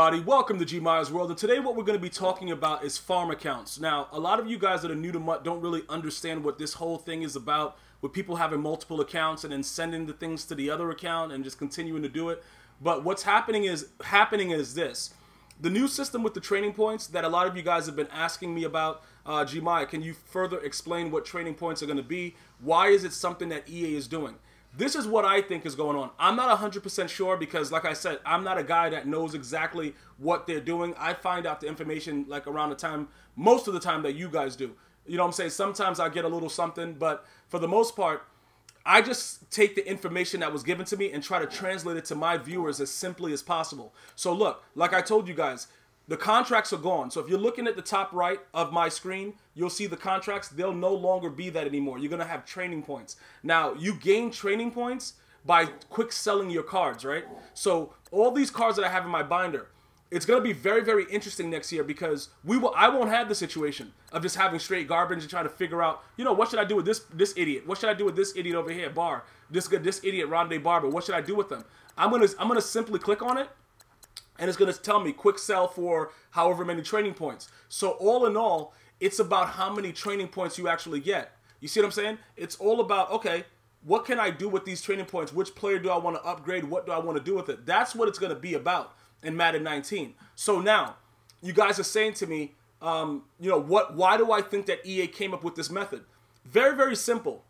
everybody, welcome to GmiasWorld, and today what we're going to be talking about is farm accounts. Now, a lot of you guys that are new to MUT don't really understand what this whole thing is about, with people having multiple accounts and then sending the things to the other account and just continuing to do it. But what's happening is this. The new system with the training points that a lot of you guys have been asking me about, Gmia, can you further explain what training points are going to be? Why is it something that EA is doing? This is what I think is going on. I'm not 100% sure because, like I said, I'm not a guy that knows exactly what they're doing. I find out the information like around the time, most of the time, that you guys do. You know what I'm saying? Sometimes I get a little something, but for the most part, I just take the information that was given to me and try to translate it to my viewers as simply as possible. So look, like I told you guys, the contracts are gone. So if you're looking at the top right of my screen, you'll see the contracts. They'll no longer be that anymore. You're going to have training points. Now, you gain training points by quick selling your cards, right? So all these cards that I have in my binder, it's going to be very, very interesting next year because I won't have the situation of just having straight garbage and trying to figure out, you know, what should I do with this idiot? What should I do with this idiot over here, Bar? This idiot, Rondé Barber. What should I do with them? I'm gonna simply click on it, and it's going to tell me quick sell for however many training points. So all in all, it's about how many training points you actually get. You see what I'm saying? It's all about, okay, what can I do with these training points? Which player do I want to upgrade? What do I want to do with it? That's what it's going to be about in Madden 19. So now, you guys are saying to me, you know, why do I think that EA came up with this method? Very, very simple.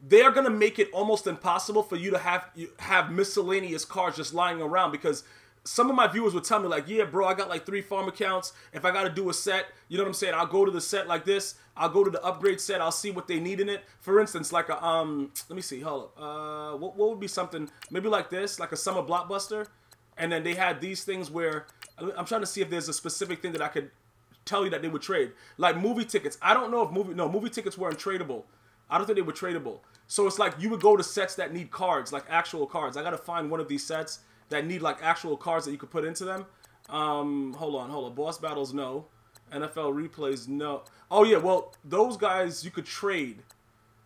They're going to make it almost impossible for you to have miscellaneous cards just lying around, because some of my viewers would tell me like, yeah, bro, I got like 3 farm accounts. If I got to do a set, you know what I'm saying? I'll go to the set like this. I'll go to the upgrade set. I'll see what they need in it. For instance, like a, let me see, hold up. What would be something, maybe like this, like a summer blockbuster. And then they had these things where, I'm trying to see if there's a specific thing that I could tell you that they would trade. Like movie tickets. I don't know if movie tickets weren't tradable. I don't think they were tradable. So it's like you would go to sets that need cards, like actual cards. I got to find one of these sets that need like actual cards that you could put into them. Hold on. Boss battles, no. NFL replays, no. Oh yeah, well, those guys you could trade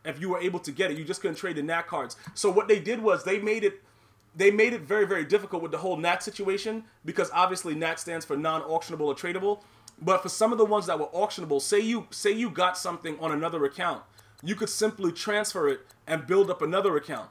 if you were able to get it. You just couldn't trade the NAT cards. So what they did was they made it very, very difficult with the whole NAT situation, because obviously NAT stands for non-auctionable or tradable. But for some of the ones that were auctionable, say you got something on another account, you could simply transfer it and build up another account.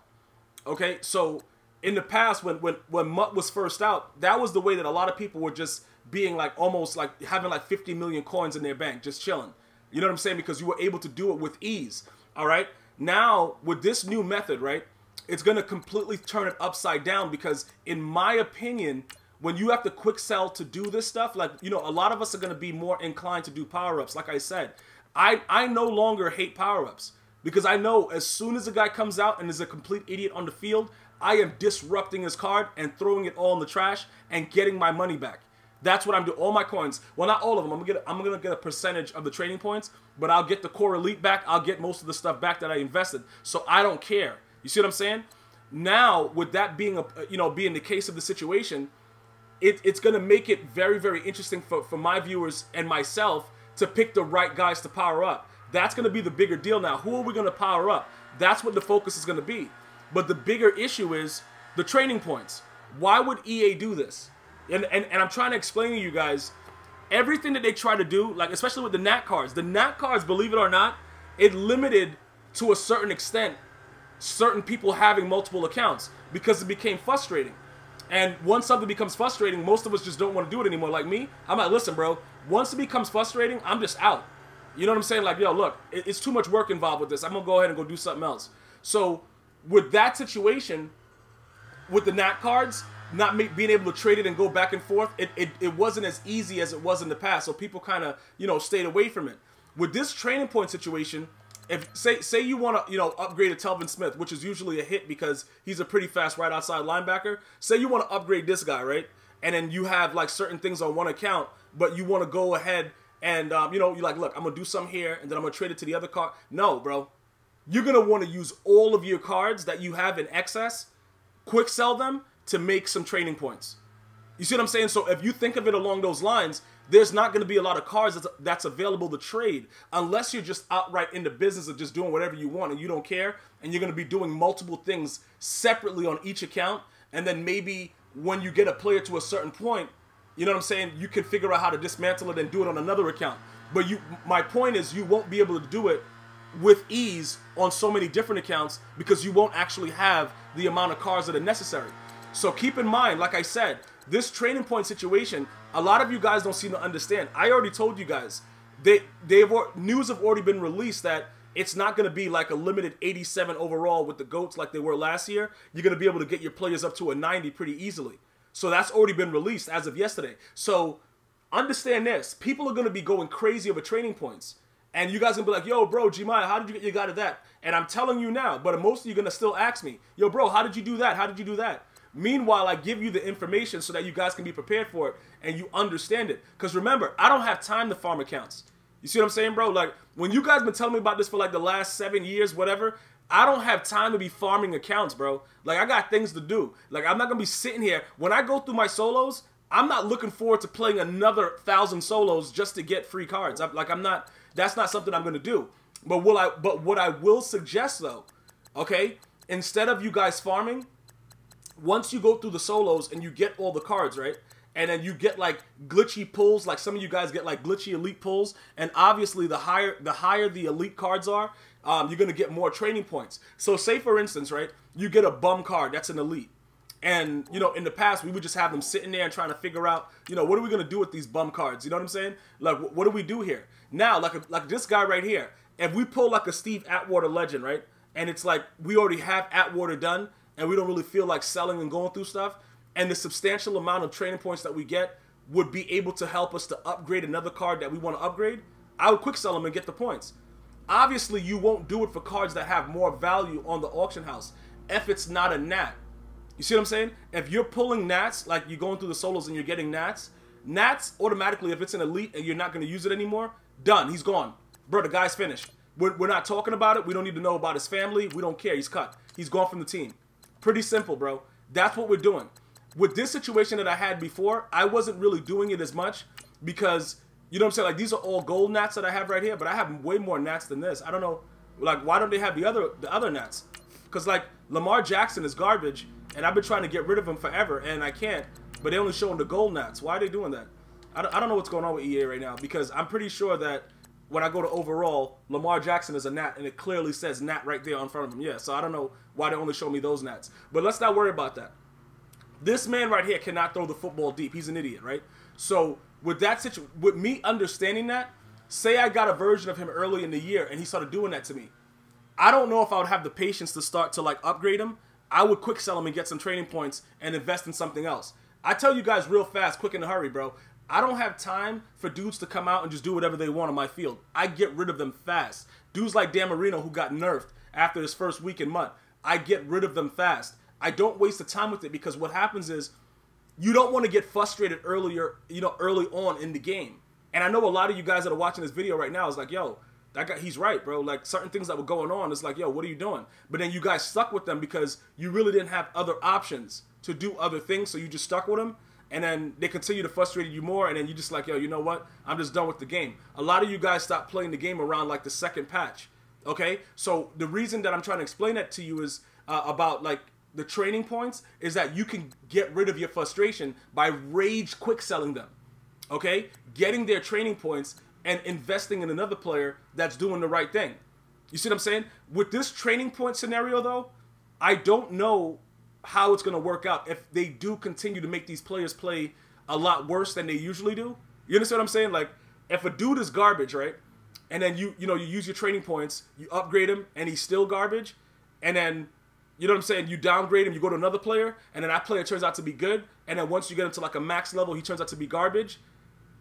Okay, so in the past, when MUT was first out, that was the way that a lot of people were just being like, almost like having like 50 million coins in their bank, just chilling. You know what I'm saying? Because you were able to do it with ease. All right. Now, with this new method, right, it's going to completely turn it upside down, because in my opinion, when you have to quick sell to do this stuff, like, you know, a lot of us are going to be more inclined to do power-ups. Like I said, I no longer hate power-ups, because I know as soon as a guy comes out and is a complete idiot on the field, I am disrupting his card and throwing it all in the trash and getting my money back. That's what I'm doing. All my coins, well, not all of them. I'm gonna get a percentage of the trading points, but I'll get the core elite back. I'll get most of the stuff back that I invested. So I don't care. You see what I'm saying? Now, with that being being the case of the situation, it's gonna make it very, very interesting for my viewers and myself to pick the right guys to power up. That's gonna be the bigger deal now. Who are we gonna power up? That's what the focus is gonna be. But the bigger issue is the training points. Why would EA do this? And I'm trying to explain to you guys, everything that they try to do, like especially with the NAT cards. The NAT cards, believe it or not, it limited to a certain extent certain people having multiple accounts, because it became frustrating. And once something becomes frustrating, most of us just don't want to do it anymore. Like me, I'm like, listen, bro, once it becomes frustrating, I'm just out. You know what I'm saying? Like, yo, look, it's too much work involved with this. I'm going to go ahead and go do something else. So with that situation, with the NAT cards, not being able to trade it and go back and forth, it wasn't as easy as it was in the past. So people kind of, you know, stayed away from it. With this training point situation, if say you want to, you know, upgrade a Telvin Smith, which is usually a hit because he's a pretty fast right outside linebacker. Say you want to upgrade this guy, right? And then you have like certain things on one account, but you want to go ahead and, you know, you're like, look, I'm going to do something here, and then I'm going to trade it to the other card. No, bro. You're going to want to use all of your cards that you have in excess, quick sell them to make some training points. You see what I'm saying? So if you think of it along those lines, there's not going to be a lot of cards that's available to trade unless you're just outright in the business of just doing whatever you want and you don't care, and you're going to be doing multiple things separately on each account, and then maybe when you get a player to a certain point, you know what I'm saying, you can figure out how to dismantle it and do it on another account. But my point is, you won't be able to do it with ease on so many different accounts because you won't actually have the amount of cards that are necessary. So keep in mind, like I said, this training point situation, a lot of you guys don't seem to understand. I already told you guys, news have already been released that it's not going to be like a limited 87 overall with the GOATs like they were last year. You're going to be able to get your players up to a 90 pretty easily. So that's already been released as of yesterday. So understand this. People are going to be going crazy over training points. And you guys are going to be like, yo, bro, Gmia, how did you get your guy to that? And I'm telling you now, but most of you are going to still ask me, yo, bro, how did you do that? How did you do that? Meanwhile, I give you the information so that you guys can be prepared for it and you understand it. Because remember, I don't have time to farm accounts. You see what I'm saying, bro? Like, when you guys been telling me about this for like the last 7 years, whatever, I don't have time to be farming accounts, bro. Like, I got things to do. Like, I'm not going to be sitting here. When I go through my solos, I'm not looking forward to playing another 1,000 solos just to get free cards. That's not something I'm going to do. But what I will suggest, though, okay, instead of you guys farming, once you go through the solos and you get all the cards, right? And then you get like glitchy pulls, like some of you guys get like glitchy elite pulls, and obviously the higher the elite cards are, you're gonna get more training points. So say for instance, right, you get a bum card that's an elite, and you know in the past we would just have them sitting there and trying to figure out, you know, what are we gonna do with these bum cards? You know what I'm saying? Like what do we do here? Now like this guy right here, if we pull like a Steve Atwater legend, right, and it's like we already have Atwater done, and we don't really feel like selling and going through stuff. And the substantial amount of training points that we get would be able to help us to upgrade another card that we want to upgrade, I would quick sell them and get the points. Obviously, you won't do it for cards that have more value on the auction house if it's not a nat. You see what I'm saying? If you're pulling nats, like you're going through the solos and you're getting nats automatically, if it's an elite and you're not going to use it anymore, done. He's gone. Bro, the guy's finished. We're not talking about it. We don't need to know about his family. We don't care. He's cut. He's gone from the team. Pretty simple, bro. That's what we're doing. With this situation that I had before, I wasn't really doing it as much because, you know what I'm saying, like these are all gold nats that I have right here, but I have way more nats than this. I don't know, like why don't they have the other nats? Because like Lamar Jackson is garbage, and I've been trying to get rid of him forever, and I can't, but they only showing the gold nats. Why are they doing that? I don't know what's going on with EA right now, because I'm pretty sure that when I go to overall, Lamar Jackson is a nat, and it clearly says nat right there in front of him. Yeah, so I don't know why they only show me those nats. But let's not worry about that. This man right here cannot throw the football deep. He's an idiot, right? So with that situation, with me understanding that, say I got a version of him early in the year and he started doing that to me, I don't know if I would have the patience to start to like upgrade him. I would quick sell him and get some training points and invest in something else. I tell you guys real fast, quick in a hurry, bro. I don't have time for dudes to come out and just do whatever they want on my field. I get rid of them fast. Dudes like Dan Marino who got nerfed after his first week in MUT, I get rid of them fast. I don't waste the time with it because what happens is you don't want to get frustrated early on in the game. And I know a lot of you guys that are watching this video right now is like, yo, that guy, he's right, bro. Like certain things that were going on, it's like, yo, what are you doing? But then you guys stuck with them because you really didn't have other options to do other things, so you just stuck with them. And then they continue to frustrate you more, and then you just like, yo, you know what? I'm just done with the game. A lot of you guys stopped playing the game around like the second patch, okay? So the reason that I'm trying to explain that to you is about like the training points is that you can get rid of your frustration by rage quick selling them, okay? Getting their training points and investing in another player that's doing the right thing. You see what I'm saying? With this training point scenario, though, I don't know how it's going to work out if they do continue to make these players play a lot worse than they usually do. You understand what I'm saying? Like, if a dude is garbage, right, and then you use your training points, you upgrade him, and he's still garbage, and then, you know what I'm saying, you downgrade him, you go to another player, and then that player turns out to be good, and then once you get him to like a max level, he turns out to be garbage.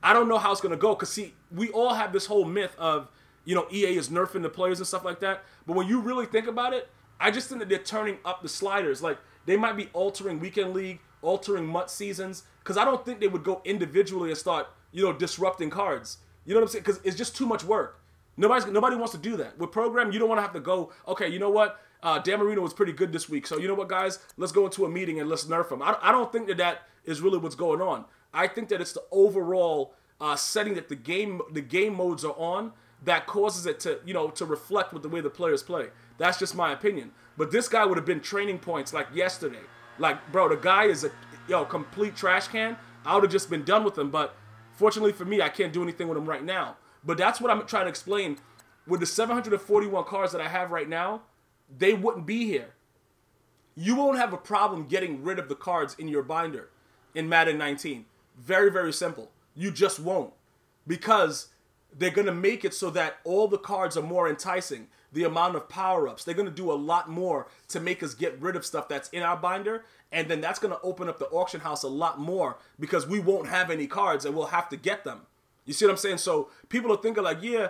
I don't know how it's going to go, because see, we all have this whole myth of, you know, EA is nerfing the players and stuff like that, but when you really think about it, I just think that they're turning up the sliders. Like, they might be altering Weekend League, altering MUT seasons, because I don't think they would go individually and start, you know, disrupting cards. You know what I'm saying? Because it's just too much work. Nobody wants to do that. With Program, you don't want to have to go, okay, you know what? Dan Marino was pretty good this week, so you know what, guys? Let's go into a meeting and let's nerf him. I don't think that is really what's going on. I think that it's the overall setting that the game modes are on that causes it to, you know, to reflect with the way the players play. That's just my opinion. But this guy would have been training points like yesterday. Like, bro, the guy is a complete trash can. I would have just been done with them. But fortunately for me, I can't do anything with them right now. But that's what I'm trying to explain. With the 741 cards that I have right now, they wouldn't be here. You won't have a problem getting rid of the cards in your binder in Madden 19. Very, very simple. You just won't. Because they're going to make it so that all the cards are more enticing. The amount of power-ups. They're going to do a lot more to make us get rid of stuff that's in our binder. And then that's going to open up the auction house a lot more because we won't have any cards and we'll have to get them. You see what I'm saying? So people are thinking like, yeah,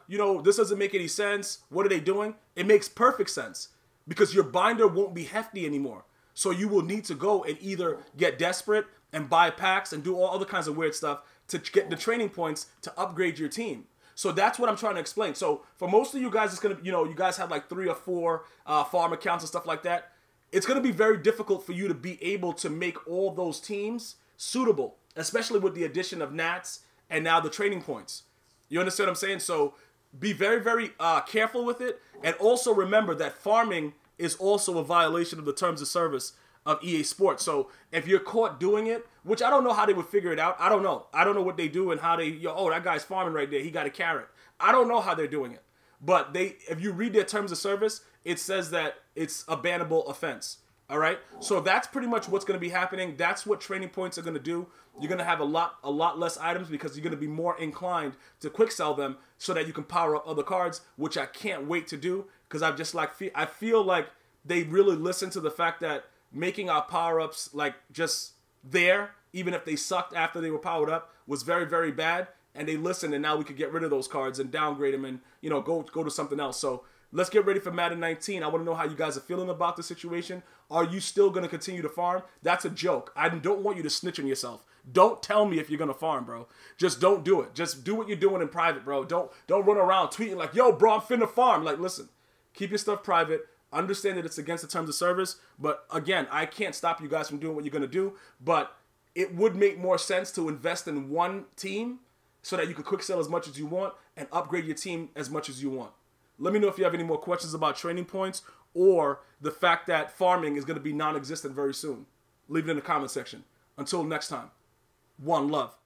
you know, this doesn't make any sense. What are they doing? It makes perfect sense because your binder won't be hefty anymore. So you will need to go and either get desperate and buy packs and do all other kinds of weird stuff to get the training points to upgrade your team. So that's what I'm trying to explain. So for most of you guys, it's going to, you know, you guys have like 3 or 4 farm accounts and stuff like that. It's going to be very difficult for you to be able to make all those teams suitable, especially with the addition of Nats and now the training points. You understand what I'm saying? So be very, very careful with it. And also remember that farming is also a violation of the terms of service of EA Sports. So if you're caught doing it, which I don't know how they would figure it out. I don't know. I don't know what they do and how they, oh, that guy's farming right there. He got a carrot. I don't know how they're doing it. But if you read their terms of service, it says that it's a bannable offense. All right. So that's pretty much what's going to be happening. That's what training points are going to do. You're going to have a lot less items because you're going to be more inclined to quick sell them so that you can power up other cards, which I can't wait to do because I feel like they really listen to the fact that making our power-ups like just there, even if they sucked after they were powered up, was very, very bad. And they listened, and now we could get rid of those cards and downgrade them and, you know, go to something else. So let's get ready for Madden 19. I want to know how you guys are feeling about the situation. Are you still going to continue to farm? That's a joke. I don't want you to snitch on yourself. Don't tell me if you're going to farm, bro. Just don't do it. Just do what you're doing in private, bro. Don't run around tweeting like, yo, bro, I'm finna farm. Like, listen, keep your stuff private. Understand that it's against the terms of service. But again, I can't stop you guys from doing what you're going to do. But it would make more sense to invest in one team so that you can quick sell as much as you want and upgrade your team as much as you want. Let me know if you have any more questions about training points or the fact that farming is going to be non-existent very soon. Leave it in the comment section. Until next time, one love.